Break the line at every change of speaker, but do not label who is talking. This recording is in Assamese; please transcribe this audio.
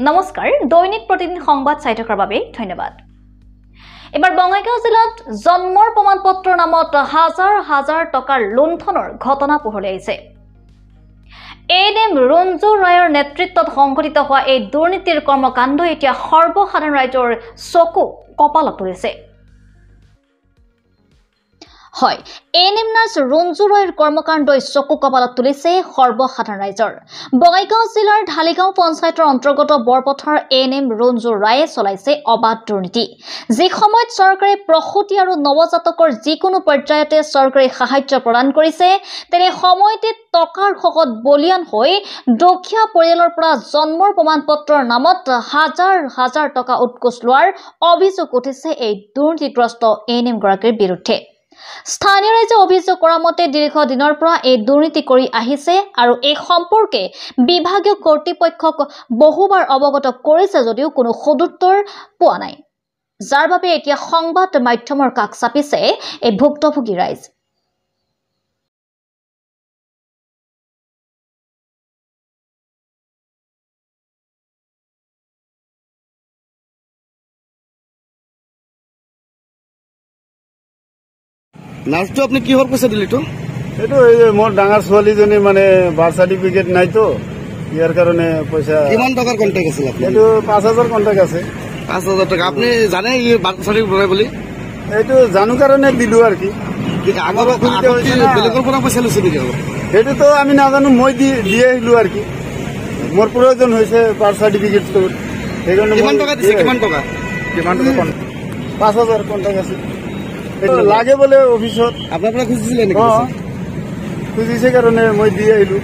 নমস্কাৰ দৈনিক প্ৰতিদিন সংবাদ চাই থকাৰ বাবে ধন্যবাদ। এবাৰ বঙাইগাঁও জিলাত জন্মৰ প্ৰমাণপত্ৰৰ নামত হাজাৰ হাজাৰ টকাৰ লুণ্ঠনৰ ঘটনা পোহৰলৈ আহিছে। এএনএম ৰঞ্জু ৰায়ৰ নেতৃত্বত সংঘটিত হোৱা এই দুৰ্নীতিৰ কৰ্মকাণ্ড এতিয়া সৰ্বসাধাৰণ ৰাইজৰ চকু কপালত পৰিছে। হয়, এএনএম নাৰ্ছ ৰঞ্জু ৰায়ৰ কৰ্মকাণ্ডই চকু কপালত তুলিছে সৰ্বসাধাৰণ ৰাইজৰ। বঙাইগাঁও জিলাৰ ঢালিগাঁও পঞ্চায়তৰ অন্তৰ্গত বৰপথাৰ এএনএম ৰঞ্জু ৰায়ে চলাইছে অবাধ দুৰ্নীতি। যি সময়ত চৰকাৰে প্ৰসূতি আৰু নৱজাতকৰ যিকোনো পৰ্যায়তে চৰকাৰী সাহায্য প্ৰদান কৰিছে, তেনে সময়তে টকাৰ শকত বলিয়ান হৈ দুখীয়া পৰিয়ালৰ পৰা জন্মৰ প্ৰমাণপত্ৰৰ নামত হাজাৰ হাজাৰ টকা উৎকোচ লোৱাৰ অভিযোগ উঠিছে এই দুৰ্নীতিগ্ৰস্ত এএনএম গৰাকীৰ বিৰুদ্ধে। স্থানীয় ৰাইজে অভিযোগ কৰা মতে দীৰ্ঘদিনৰ পৰা এই দুৰ্নীতি কৰি আহিছে আৰু এই সম্পৰ্কে বিভাগীয় কৰ্তৃপক্ষক বহুবাৰ অৱগত কৰিছে যদিও কোনো সদুত্তৰ পোৱা নাই, যাৰ বাবে এতিয়া সংবাদ মাধ্যমৰ কাষ চাপিছে এই ভুক্তভোগী ৰাইজ।
নাৰ্ছটো আপুনি কিহৰ পইচা দিলেতো?
এইটো মোৰ ডাঙৰ ছোৱালীজনী মানে বাৰ্থ চাৰ্টিফিকেট নাইতো, ইয়াৰ কাৰণে পইচা।
কিমান টকাৰ কণ্টেক্ট আছিল আপোনাৰ?
এইটো 5,000 কণ্টেক্ট আছে।
5,000 টকা। আপুনি জানে ই বাৰ্থ চাৰ্টিফিকেট বনাই বুলি?
এইটো জানো কাৰণে দিলো আৰু কি।
বেলেগৰ পৰা পইচা লৈছে নেকি?
সেইটোতো আমি নাজানো, মই দিয়ে আহিলো আৰু কি। মোৰ প্ৰয়োজন হৈছে বাৰ্থ চাৰ্টিফিকেটটো, সেইকাৰণে।
কিমান টকা দিছে? কিমান টকা?
5,000 কণ্টেক্ট আছে। লাগে বোলে অফিচত।
আপোনাৰ পৰা খুজিছিলে নেকি?
খুজিছে কাৰণে মই দিয়ে আহিলো।